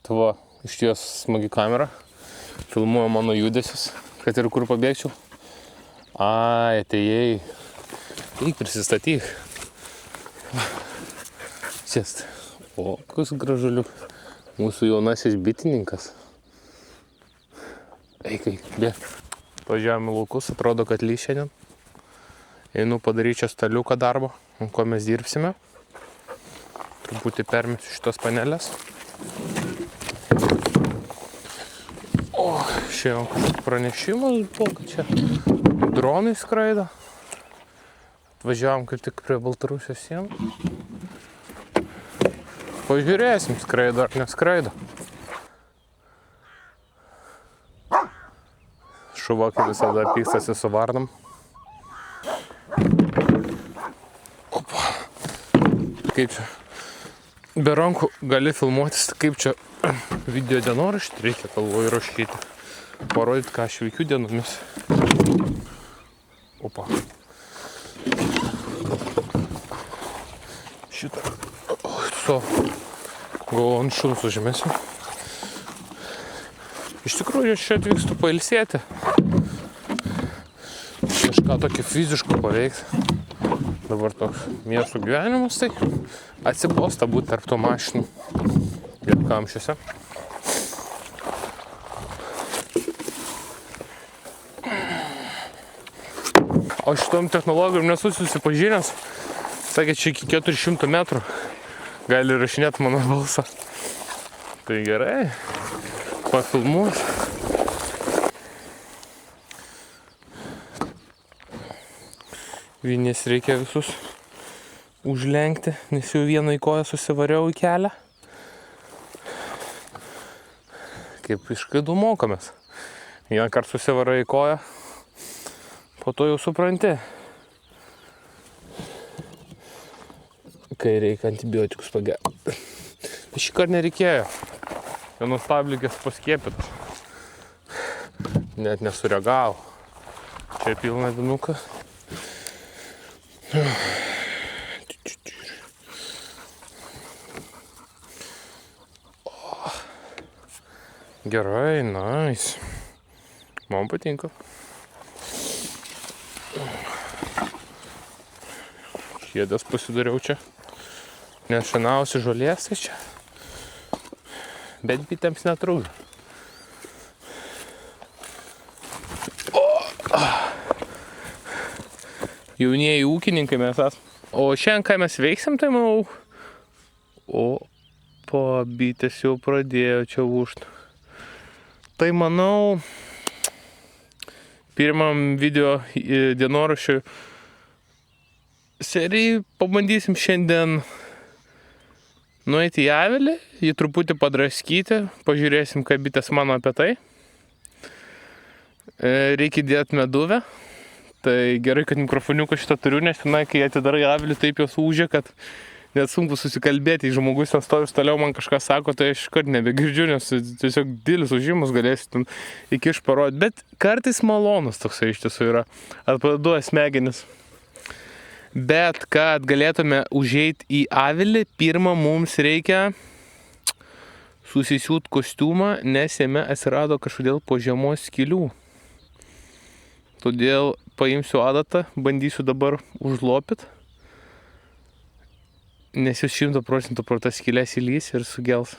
Tavo išties smagi kamera. Filmuoja mano judesius, kad ir kur pabėgčiau. Ai, atėjai. Eik prisistatyk. Sėst. O, kas gražuliuk. Mūsų jaunasis bitininkas. Eik, bėg. Važiavome į laukus, atrodo, kad lys šiandien. Einu padaryti čia staliuką darbo, ant ko mes dirbsime. Truputį permesiu šitas panelės. O, šiandien kažkoks pranešimas buvo, kad čia dronai skraido. Atvažiavom kaip tik prie Baltarusijos sienų. Pažiūrėsim, skraido ar neskraido. Šuva kaip visada pykstasi su varnam. Opa. Kaip čia be rankų gali filmuotis, kaip čia video dienoraštį reikia galvoju rašyti. Parodyti, ką aš veikiu dienomis. Opa. Šitą. Gal ant šuns užmėsiu. Iš tikrųjų, aš čia atvykstu pailsėti. Kažką tokį fiziško paveikti. Dabar toks miesto gyvenimas, tai atsibosta būti tarp to mašinų ir kamščiuose. O šitom technologijom nesu susipažinęs. Sakė, čia iki 400 metrų gali rašinėti mano balsą. Tai gerai, pafilmuos. Vienės reikia visus užlenkti, nes jau vieną į koją susivariau į kelią. Kaip iš klaidų mokomės. Vieną kartą susivarai į koją, po to jau supranti. Kai reikia antibiotikus pagerti. Šį kartą nereikėjo. Vienos tablikės paskiepytas. Net nesureagavo. Čia pilna vinuka. Gerai, nice. Man patinka. Kėdės pasidariau čia. Nešinausi žolės tai čia. Bet bitėms netrūkdo. Jaunieji ūkininkai mes esame. O šiandien, ką mes veiksim, tai manau... Bitės jau pradėjo čia ūžti. Tai manau... Pirmam video dienoraščiui serijai pabandysim šiandien nueiti į avilį, jį truputį padraskyti, pažiūrėsim, kaip bitės mano apie tai. Reikia dėti meduvę. Tai gerai, kad mikrofoniuką šitą turiu, nes kai atidarai avilį, taip jos ūžia, kad net sunku susikalbėti. Jei žmogus ten stovis toliau man kažką sako, tai aš iškart nebegirdžiu, nes tiesiog didelis ūžimas galėsi ten įkiš parodyti. Bet kartais malonus toksai iš tiesų yra. Atpalaiduoja smegenis. Bet kad galėtume užeiti į avilį, pirmą mums reikia susisiūt kostiumą, nes jame atsirado kažkodėl po žiemos skylių. Todėl paimsiu adatą, bandysiu dabar užlopyti, nes jūs 100% pro tas skylės įlys ir sugels.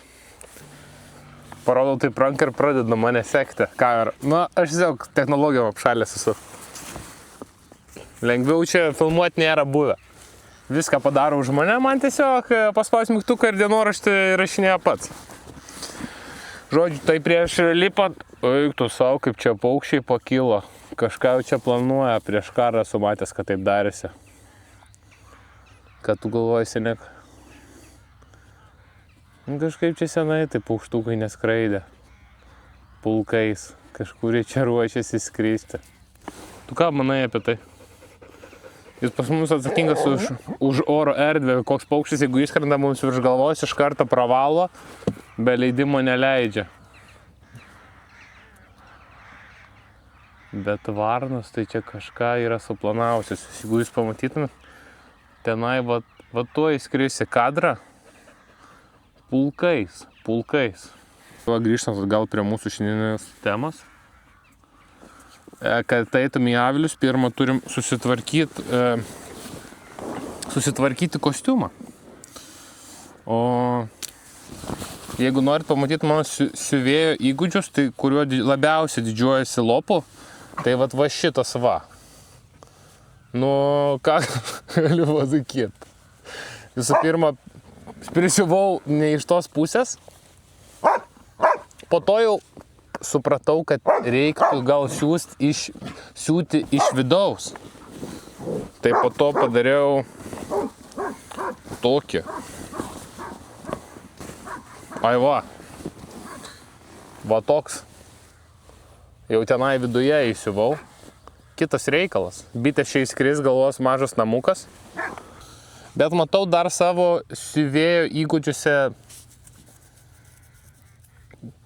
Parodau taip ranką ir pradeda mane sekti kamerą. Na, aš tiesiog technologijom apšalęs esu. Lengviau čia filmuoti nėra buvę. Viską padaro už mane, man tiesiog paspaus mygtuką ir dienoraštį rašinėja pats. Žodžiu, tai prieš lipat, eik tu savo, kaip čia paukščiai pakilo. Kažką jau čia planuoja, prieš karą esu matęs, kad taip darėsi. Kad tu galvoji, senek. Kažkaip čia senai, tai paukštukai neskraidė. Pulkais. Kažkur čia ruošiasi skristi. Tu ką manai apie tai? Jis pas mus atsakingas už oro erdvę, koks paukštis, jeigu išskrenda mums virš galvos, iš karto pravalo, be leidimo neleidžia. Bet varnos tai čia kažką yra suplanavusios. Jeigu jūs pamatytumėt, tenai va tuo įskrisi kadrą pulkais. Grįžtant atgal prie mūsų šiandieninės temos. Kad eitum į avilius, pirmą turim susitvarkyti kostiumą. O jeigu norit pamatyti mano siuvėjo įgūdžius, tai kuriuo labiausiai didžiuojasi lopu, tai va šitas va. Nu, ką galiu pasakyti. Visų pirma, prisiuvau ne iš tos pusės. Po to jau supratau, kad reiktų gal siūti iš vidaus. Tai po to padariau tokį. Ai va. Va toks. Jau tenai viduje įsiuvau. Kitas reikalas. Bitės čia įskris, galvos mažas namukas. Bet matau dar savo siuvėjo įgūdžiuose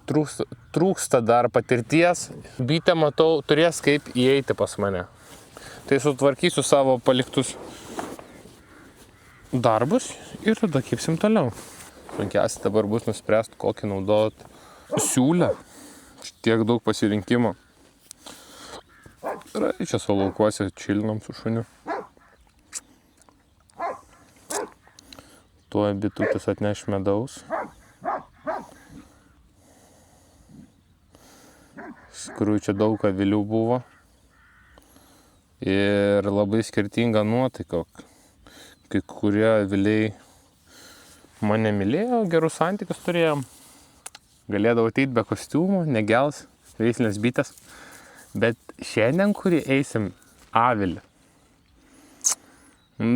trūksta dar patirties. Bitė, matau, turės kaip įeiti pas mane. Tai sutvarkysiu savo paliktus darbus ir tada kepsim toliau. Sunkiausia dabar bus nuspręsti, kokį naudot siūlę. Tiek daug pasirinkimo. Ir čia savo laukuose čilinam su šuniu. Tuo bitutės atneš medaus. Iš tikrųjų čia daug avilių buvo ir labai skirtinga nuotaika. Kai kurie aviliai mane mylėjo, gerus santykius turėjom. Galėdavo ateiti be kostiumų, negels, veislinės bitės. Bet šiandien, kurį eisim avilį,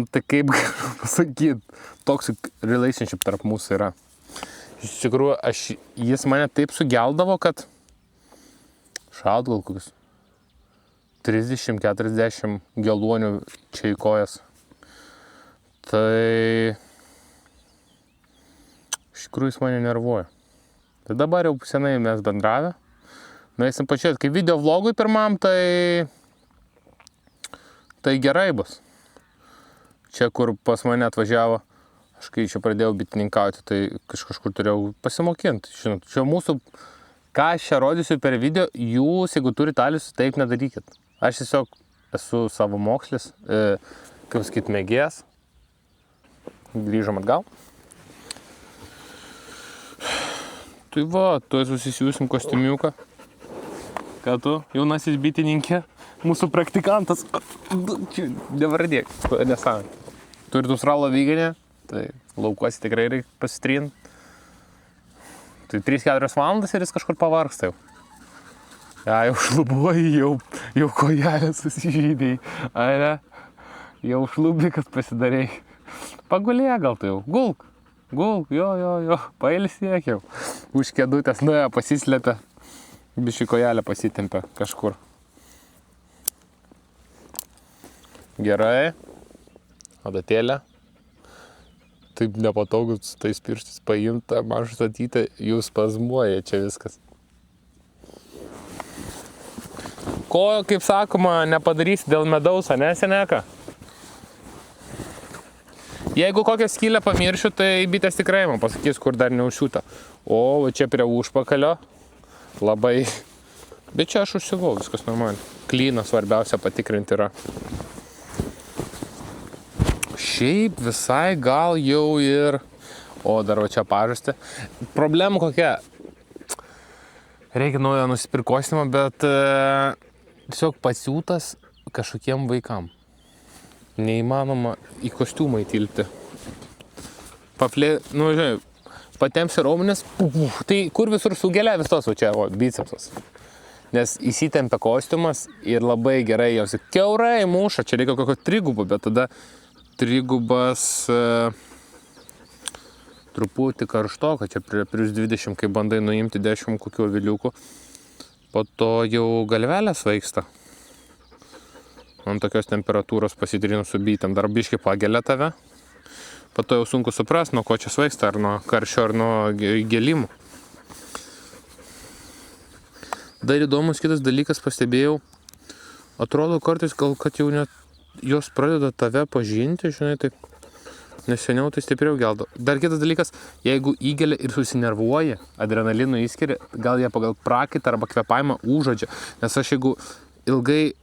tai kaip galiu pasakyti, toxic relationship tarp mūsų yra. Iš tikrųjų, jis mane taip sugeldavo, kad šaut gal kokius 30-40 geluonių čia į kojas. Tai iš tikrųjų jis mane nervuoja. Tai dabar jau senai mes bendravę. Nueisim pažiūrėti, kaip video vlogui pirmam, tai gerai bus. Čia, kur pas mane atvažiavo, aš kai čia pradėjau bitininkauti, tai kažkur turėjau pasimokinti. Žinot, čia mūsų, ką aš čia rodysiu per video, jūs, jeigu turite alius, taip nedarykit. Aš tiesiog esu savo mokslis, kaip sakyt, mėgėjas. Grįžom atgal. Tai va, tuoj susisiūsim kostiumiuką. Ką tu, jaunasis bitininkė, mūsų praktikantas. Čia nevardėk, nesąmonė. Turi australo vyganę, tai laukuosi tikrai reikia pasitrint. Tai 3-4 valandas ir jis kažkur pavargsta jau. Ja, jau šlubuoji, jau kojelę susižydėjai. Ai ne? Jau šlubikas pasidarėjai. Pagulėk gal tu jau, gulk, jo, pailsėk jau. Už kėdutės nuėjo, pasislėpė. Bišį kojelę pasitempė kažkur. Gerai. Adatėlė. Taip nepatogu su tais pirštis paimta, mažą statytą, jūs spazmuoja čia viskas. Ko, kaip sakoma, nepadarysi dėl medaus, ane, seneka? Jeigu kokią skylę pamiršiu, tai bitės tikrai man pasakys, kur dar neužsiūta. O, čia prie užpakalio. Labai. Bet čia aš užsiuvau, viskas normaliai. Klyną svarbiausia patikrinti yra. Šiaip visai gal jau ir... O, dar va čia pažastė. Problema kokia? Reikia naujo nusipirkostimą, bet tiesiog pasiūtas kažkokiem vaikam. Neįmanoma į kostiumą įtilpti. Žinai, patempsi raumenis, tai kur visur sugelia visos, o čia, bicepsas. Nes įsitempia kostiumas ir labai gerai jausi. Kiaurai muša, čia reikia kokio trigubo, bet tada trigubas truputį karštoko, čia prieš 20, kai bandai nuimti 10 kokių aviliukų, po to jau galvelė svaigsta. Ant tokios temperatūros pasitrinu su bitėm, dar biškį pagelia tave. Po to jau sunku suprast, nuo ko čia svaigsta, ar nuo karščio, ar nuo gelimų. Dar įdomus kitas dalykas pastebėjau, atrodo kartais gal, kad jau net jos pradeda tave pažinti, žinai, taip Nes seniau tai stipriau geldavo. Dar kitas dalykas, jeigu įgelia ir susinervuoja, adrenalino įskiria, gal jie pagal prakitą arba kvepavimą užuodžia. Nes aš jeigu ilgai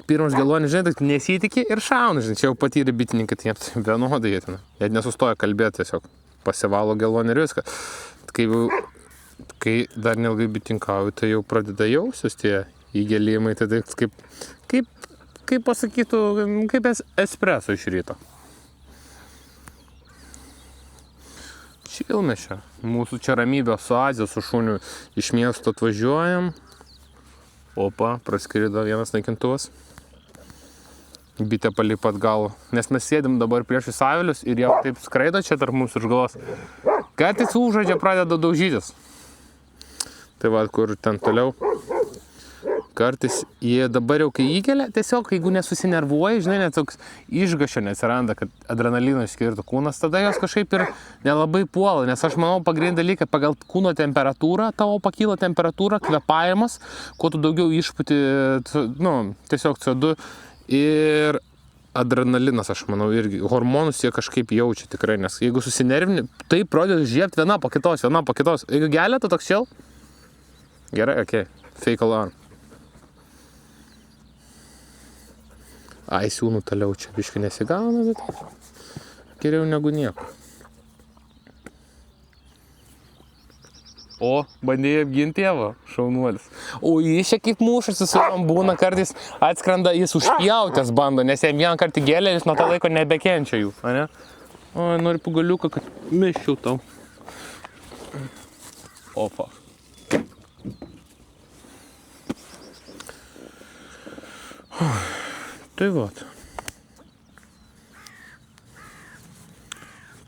pirmas geluonis, žinai, tai nesitikė ir šauna, žinai, čia jau patyrė bitininkai, tai jiems vienodai jie ten. Jie nesustoja kalbėti tiesiog, pasivalo geluonį ir viską. Kai dar neilgai bitinkauju, tai jau pradeda jausius tie įgelimai, tai kaip pasakytų, kaip espreso iš ryto. Čilmės čia. Mūsų čia ramybės oazė su šuniu iš miesto atvažiuojam. Opa, praskrido vienas naikintuvas. Bitė palipa atgal. Nes mes sėdim dabar priešais avilius ir jau taip skraido čia tarp mūsų iš galvos. Kartais užuodžia pradeda daužytis. Tai va, kur ten toliau. Kartais jie dabar jau kai įkelia, tiesiog jeigu nesusinervuoja, žinai, net toks išgašio neatsiranda, kad adrenalino išskirtų kūnas, tada jos kažkaip ir nelabai puola, nes aš manau pagrindinį dalyką, pagal kūno temperatūrą, tavo pakyla temperatūra, kvėpavimas, kuo tu daugiau išputi, tiesiog CO2 ir adrenalinas, aš manau, irgi hormonus jie kažkaip jaučia tikrai, nes jeigu susinervini, tai pradeda žiebti viena po kitos. Jeigu gelia, tu toks šiel? Gerai, okei, fake alarm. Ai, siūnų toliau čia biškai nesigauna, bet geriau negu nieko. O, bandėjai apginti tėvą, šaunuolis. O jis čia kaip mušasi su jom būna, kartais atskrenda, jis užpjautęs bando, nes jam vieną kartą gėlė, jis nuo to laiko nebekenčia jų, ane? O, noriu pagaliuką, kad meščiau tau. Opa. Tai vat.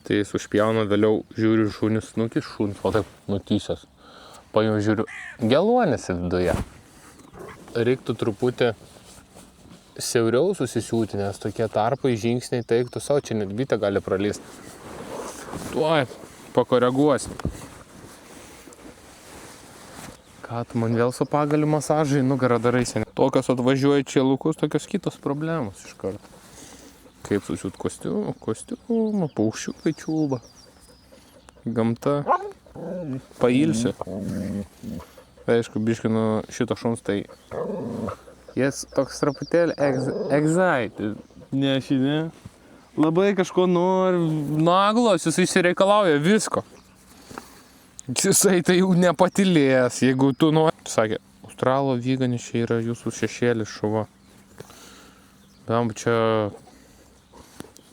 Tai jis užpjauna, vėliau žiūriu šunis, šunis, o taip nutysęs. Paimau žiūriu, geluonis viduje. Reiktų truputį siauriau susisiūti, nes tokie tarpai žingsniai teiktų savo, čia net bitė gali pralysti. Tuoj, pakoreguosim. Ką tu man vėl su pagaliu masažai nugarą darai seniai. Tokios atvažiuoja čia lukus, tokios kitos problemos iš karto. Kaip susiūt kostiumą, paukščiukai čiulba. Gamta pailsi. Aišku, biškai nuo šito šuns, tai jis toks truputėlį excited. Nešinė. Labai kažko nori, naglos, jis išsireikalauja visko. Jisai tai jau nepatilės, jeigu tu nori. Sakė, australo vyganis čia yra jūsų šešėlis šuva. Tam čia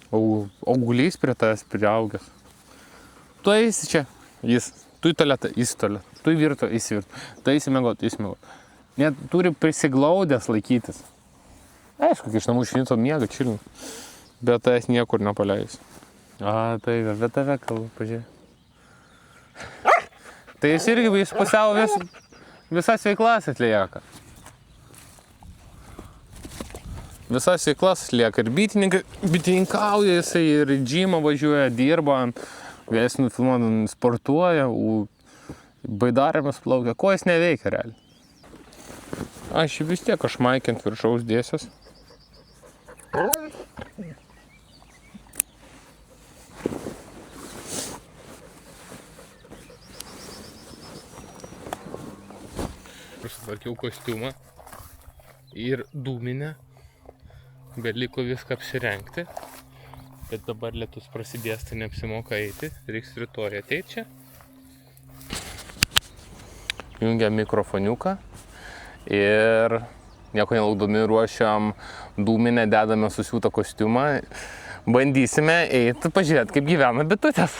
augulys prie tavęs priaugęs. Tu eisi čia, tu į tualetą, jis į tualetą, tu į virtuvę, jis į virtuvę, tu eisi miegot. Net turi prisiglaudęs laikytis. Aišku, kai iš namų švinto miega, čilina, bet tavęs niekur nepaleis. Tai bet tave kalba, pažiūrėjau. Tai jis irgi jis pusiau visas veiklas atlieka. Visas veiklas atlieka. Ir bitininkauja jisai, ir į džimą važiuoja, dirba, vėlesnių filmuodant, sportuoja, baidarėmis plaukia. Ko jis neveikia realiai? Aš vis tiek maikint viršaus dėsias. Susitvarkiau kostiumą ir dūminę, bet liko viską apsirengti, bet dabar lietus prasidės, tai neapsimoka eiti, reiks rytoj ateiti čia. Jungiam mikrofoniuką ir nieko nelaukdami ruošiam dūminę, dedame susiūtą kostiumą, bandysime eiti, pažiūrėti, kaip gyvena bitutės.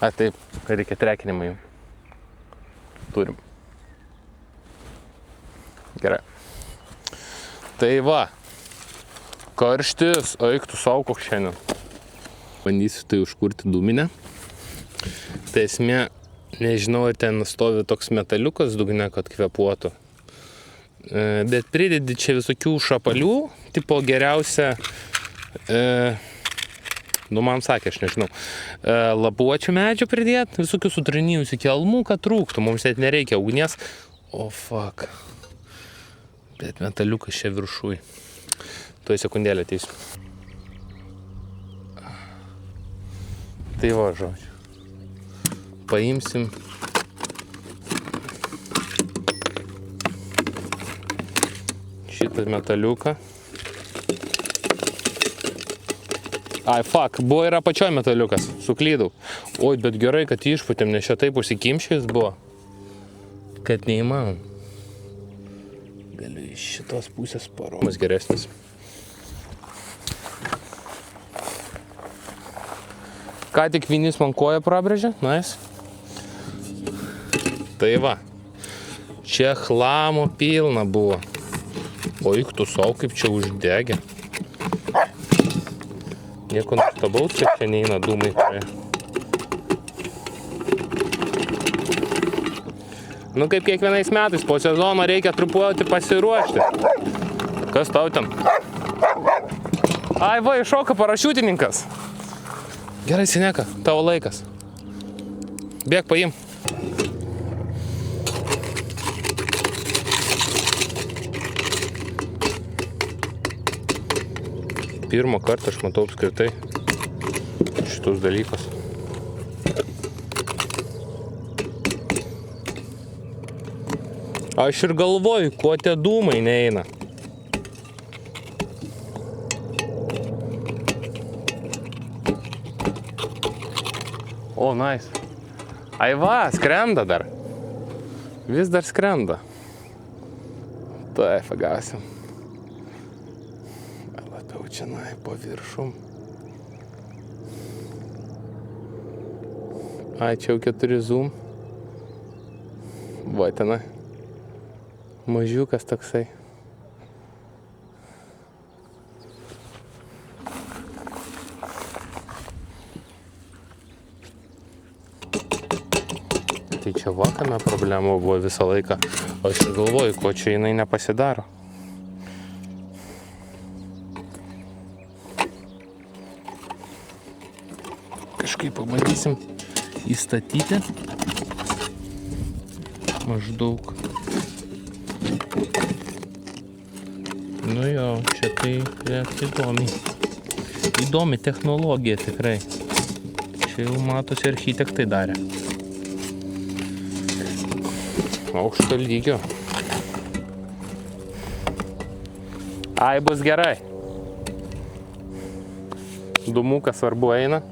Taip, reikia trekinimą jų. Turim. Gerai. Tai va, karštis, eik tu savo koks šiandien. Bandysiu tai užkurti dūminę. Tai esmė, nežinau, ar ten stovi toks metaliukas dugne, kad kvepuotų. Bet pridedi čia visokių šapalių, tipo geriausia... man sakė, aš nežinau, lapuočių medžių pridėti, visokių sutrinijusių kelmų, kad trūktų, mums net nereikia ugnies. O fuck. Bet metaliukas čia viršui. Tuoj sekundėlę ateisiu. Tai va, žodžiu. Paimsim. Šitą metaliuką. Ai, fuck, buvo ir apačioj metaliukas, suklydau. Oi, bet gerai, kad išputėm, nes čia taip užsikimšęs buvo, kad neįmanom. Galiu iš šitos pusės paromas geresnis. Ką tik vinis man koją prabrėžė, nice. Tai va, čia chlamo pilna buvo. O juk tu savo kaip čia uždegė. Nieko nustabaus, kad čia neina dūmai praėjo. Nu kaip kiekvienais metais, po sezono reikia truputį pasiruošti. Kas tau ten? Ai va, iššoka parašiutininkas. Gerai, seneka, tavo laikas. Bėk, paim. Pirmą kartą aš matau apskritai šitus dalykus. Aš ir galvoju, kuo tie dūmai neina. O, nice. Ai va, skrenda dar. Vis dar skrenda. Tai pagausim. Labiau čia po viršum. Ai, čia jau 4 zoom. Va, tenai. Mažiukas toksai. Tai čia vakame problema buvo visą laiką. Aš ir galvoju, ko čia jinai nepasidaro. Kažkaip pabandysim įstatyti. Maždaug. Nu jo, čia tai įdomi technologija tikrai. Čia jau matosi architektai darė. Aukšto lygio. Ai, bus gerai. Dūmukas svarbu eina.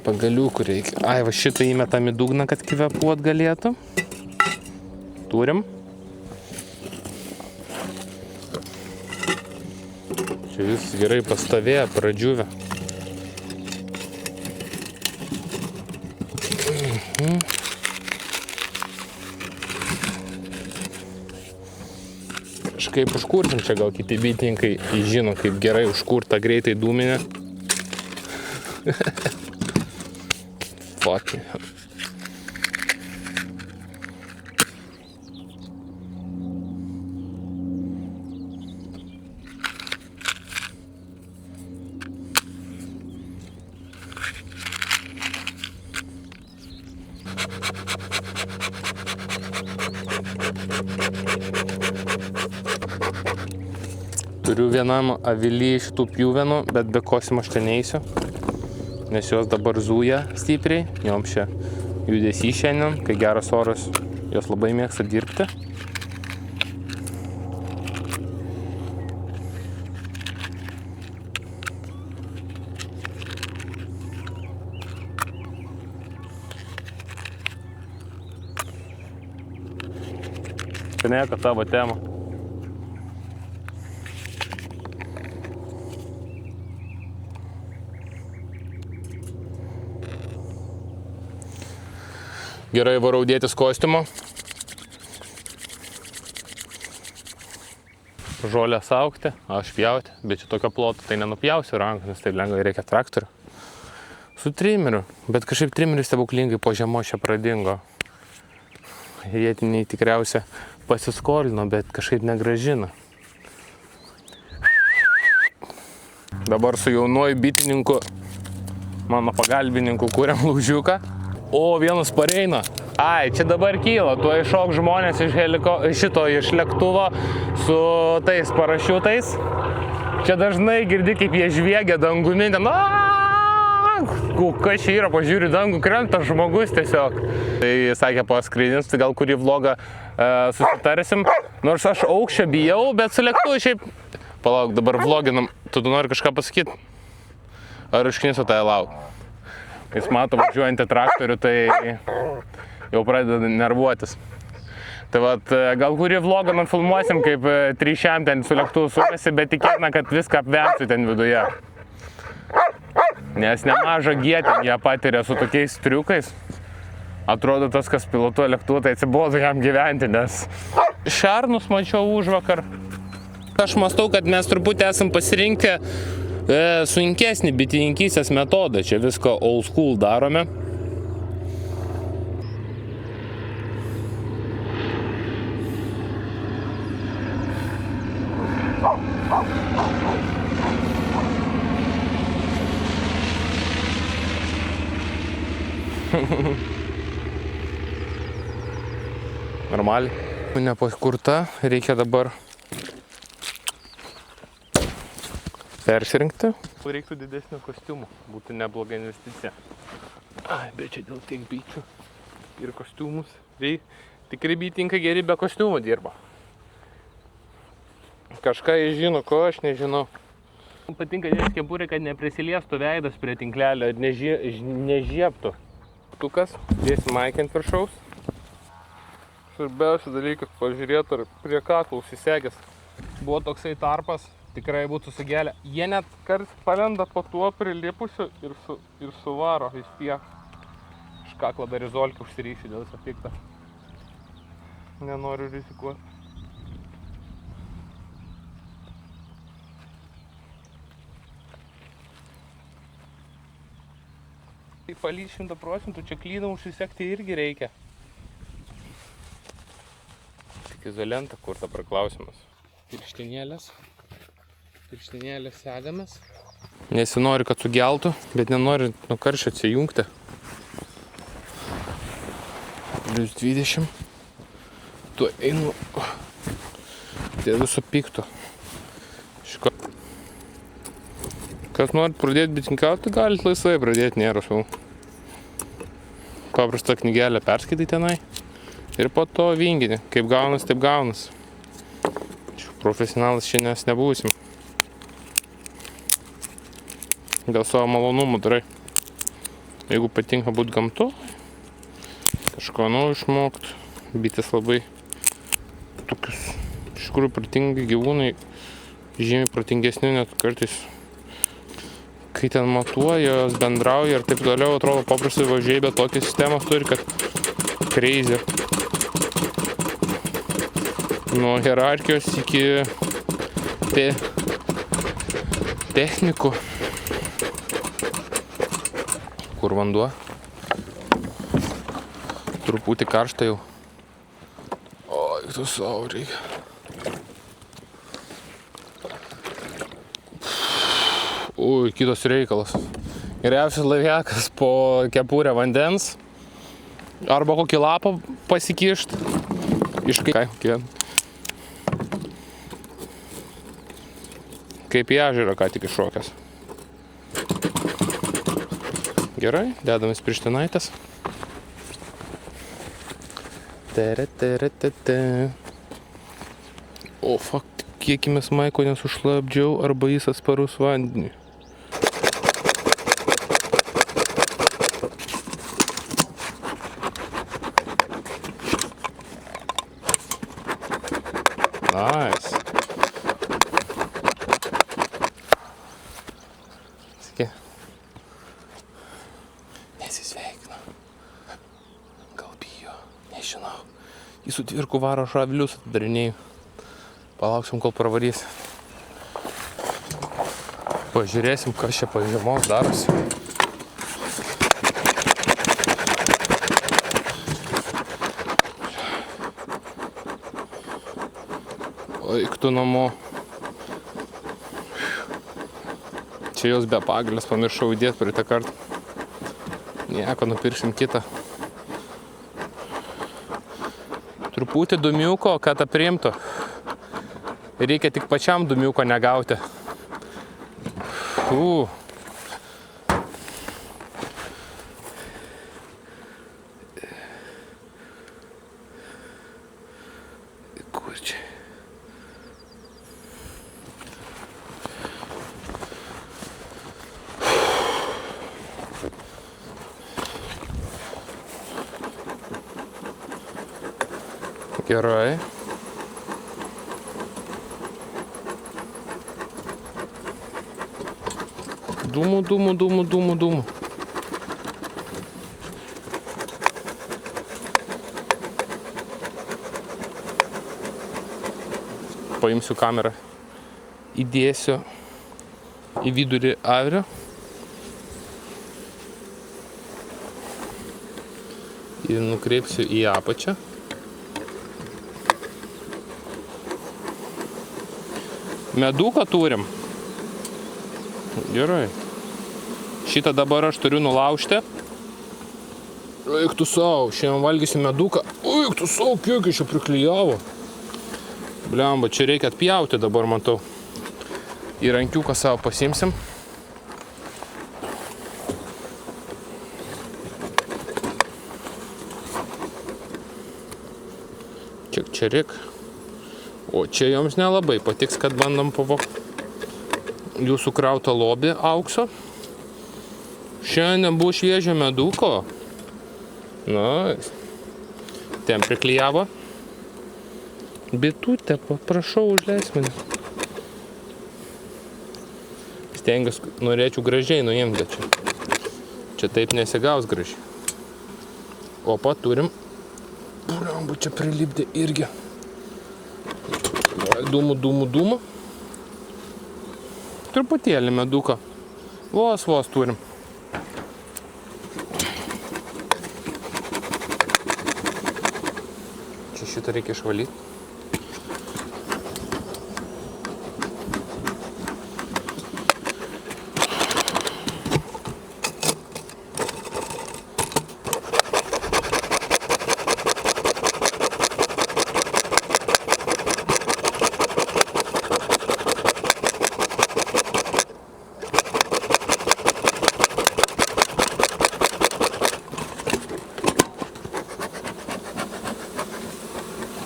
Pagaliukų reikia. Ai, va šitą įmetam į dugną, kad kvėpuot galėtų. Turim. Čia vis gerai pastovėję, pradžiuvę. Kažkaip užkursim, čia gal kiti bitininkai žino, kaip gerai užkurta greitai dūminė. Fuck. Turiu vienam avily šitų pjuvenų, bet be kosimo aš ten neįsiu, nes jos dabar zuja stipriai, jom čia judesys šiandien, kai geras oras, jos labai mėgsta dirbti. Seneka tavo tema. Gerai varau dėtis kostiumo. Žolės augti, aš pjauti, bet čia tokio ploto tai nenupjausiu ranką, nes taip lengvai reikia traktorių. Su trimeriu, bet kažkaip trimeris stebuklingai po žiemos čia pradingo. Vietiniai tikriausia pasiskolino, bet kažkaip negrąžina. Dabar su jaunuoju bitininku, mano pagalbininku, kuriam laužiuką. O, vienas pareina. Ai, čia dabar kyla, tuo iššok žmonės iš lėktuvo su tais parašiutais. Čia dažnai girdi, kaip jie žviegia dangumi, ten, kas čia yra, pažiūri dangų, krenta žmogus tiesiog. Tai sakė, paskraidins, tai gal kurį vlogą susitarsim. Nors aš aukščio bijau, bet su lėktuvu šiaip... Palauk, dabar vloginam. Tu nori kažką pasakyti? Ar išknisiu tai lauk? Jis mato važiuojantį traktorių, tai jau pradeda nervuotis. Tai vat, gal kurį vlogą nufilmuosim, kaip Tryšiam ten su lėktuvu sukasi, bet tikėtina, kad viską apvemsiu ten viduje. Nes nemažą gietį jie patiria su tokiais triukais. Atrodo, tas, kas pilotuoja lėktuvą, tai atsibodo jam gyventi, nes šernus mačiau užvakar. Aš mąstau, kad mes truputį esam pasirinkę sunkesnį bitininkystės metodą. Čia viską old school darome. Normaliai. Nepaskurta, reikia dabar persirinkti. Reiktų didesnio kostiumų, būtų nebloga investicija. Bet čia dėl tiek bičių ir kostiumus. Tikri bitininkai geri be kostiumų dirba. Kažką jie žino, ko aš nežinau. Patinka dės kepurė, kad neprisiliestų veidas prie tinklelio ir nežieptų. Tukas, dėsim maikę ant viršaus. Svarbiausia dalykas pažiūrėti, ar prie kaklo užsisegęs buvo toksai tarpas, tikrai būtų sugelę. Jie net kartais palenda po tuo prilipusiu ir suvaro vis tiek. Iš kaklo dar izolkę užsiryšiu dėl viso pikto. Nenoriu rizikuoti. Tai palys 100%, čia klyną užsisekti irgi reikia. Izolentą, kur dabar klausimas. Pirštinėlės segamės. Nesinori, kad sugeltų, bet nenori nuo karščio atsijungti. Plius 20. Tu einu dėl viso pikto. Kas norit pradėti bitininkauti, galite laisvai pradėti, nėra šau. Paprastą knygelę perskaitai tenai. Ir po to vinginį. Kaip gaunas, taip gaunas. Profesionalas šiandien nebūsim. Dėl savo malonumų darai. Jeigu patinka būt gamtu, kažko išmokt. Bitės labai tokius, iš tikrųjų protingi gyvūnai, žymiai protingesni net kartais. Kai ten matuoja, jos bendrauja ir taip toliau, atrodo paprastai važiai, bet tokią sistemą turi, kad crazy. Nuo hierarchijos iki technikų. Kur vanduo? Truputį karšta jau. Oi, tu savo reikia. Ui, kitas reikalas. Geriausias laiviakas po kepurę vandens. Arba kokį lapą pasikišt. Kaip į ežerą ką tik iššokęs. Gerai, dedamės pirštinaitės. O, fuck, kiekimės maiko nesušlapdžiau, arba jis atsparus vandeniui. Nice. Sveiki. Nesisveikina. Gal bijo, nežinau. Jis su tvirku varo šavilius atidarinėjau. Palauksim, kol pravarys. Pažiūrėsim, kas čia po žiemos darosi. Eik tu namo. Čia jos be pagalės pamiršau įdėti praeitą kartą. Nieko, nupiršim kitą. Truputį dumiuko, kad aprimtų. Reikia tik pačiam dumiuko negauti. Kur čia? Gerai. Dūmų. Paimsiu kamerą, įdėsiu į vidurį avirio. Ir nukreipsiu į apačią. Meduką turim. Gerai. Šitą dabar aš turiu nulaužti. Eik tu sau, šiandien valgysiu meduką. Eik tu sau, kiek iš čia priklijavo. Bliamba, čia reikia atpjauti dabar, matau. Į rankiuką savo pasimsim. Kiek čia reikia. O čia joms nelabai patiks, kad bandom pavogti jūsų krautą lobį aukso. Šiandien buvo šviežio meduko. Na, ten priklijavo. Bitutė, prašau, užleis mane. Stengiuosi, norėčiau gražiai nuimti čia. Čia taip nesigaus gražiai. Opa, turim. Bliamba, čia prilipdė irgi. Dūmų. Truputėlį meduką. Vos turim. Čia šitą reikia išvalyti.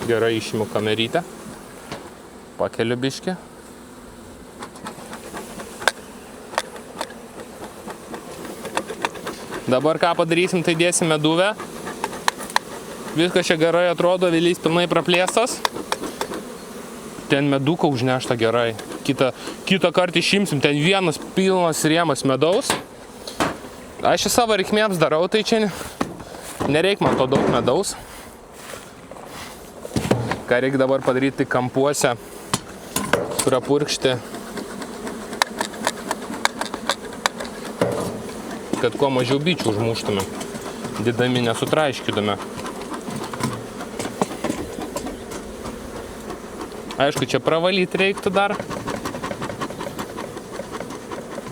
Gerai išimu kamerytę. Pakeliu biškį. Dabar ką padarysim, tai dėsim meduvę. Viskas čia gerai atrodo, vilys pilnai praplėstas. Ten meduką užnešta gerai. Kitą kartą išimsim, ten vienas pilnas rėmas medaus. Aš į savo reikmėms darau, tai čia nereik man to daug medaus. Ką reikia dabar padaryti kampuose, prapurkšti, kad kuo mažiau bičių užmuštume, didami nesutraiškydame. Aišku, čia pravalyti reiktų dar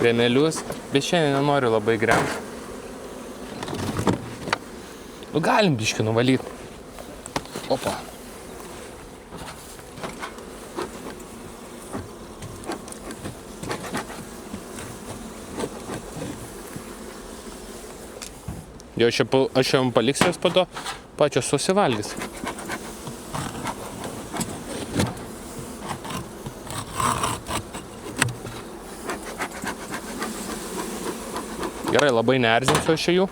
rėmelius, bet šiandien nenoriu labai gremti. Galim biškį nuvalyti. Opa. Aš jam paliksiu jas po to, pačios susivalgys. Gerai, labai neerzinsiu aš jų.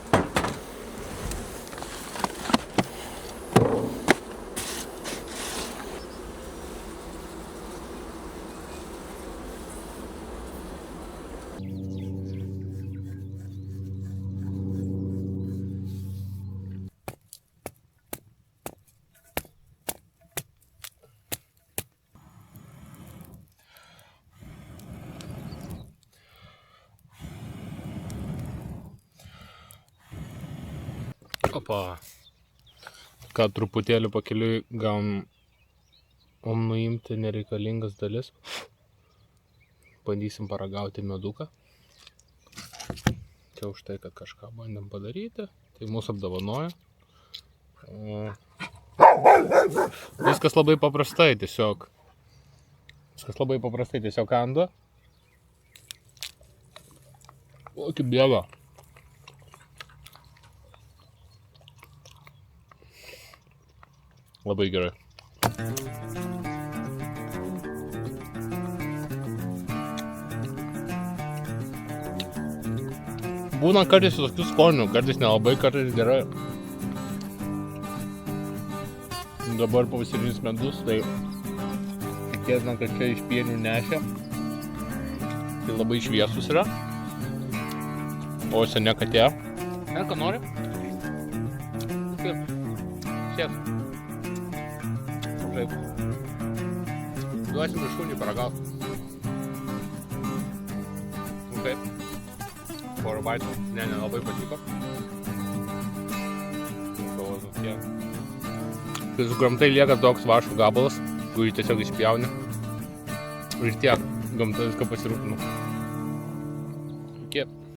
Opa. Ką truputėlį pakeliui gavom nuimti nereikalingas dalis. Bandysim paragauti meduką. Čia už tai, kad kažką bandėm padaryti. Tai mūsų apdovanojo. Viskas labai paprastai tiesiog. Kando. O, kaip dieva. Labai gerai. Būna kartais tokių skonių, kartais nelabai, kartais gerai. Dabar pavasarinis medus, tai tikėtina, kad čia iš pienių nešia. Tai labai šviesus yra. O senia katė. Ir ką nori? Kaip? Sėsk. Taip. Duosim ir šunį paragaut. Kaip? Porą baitų. Ne, nelabai patiko. Kai sukramtai lieka toks vaško gabalas, kurį tiesiog išpjauni. Ir tiek, gamta viską pasirūpino.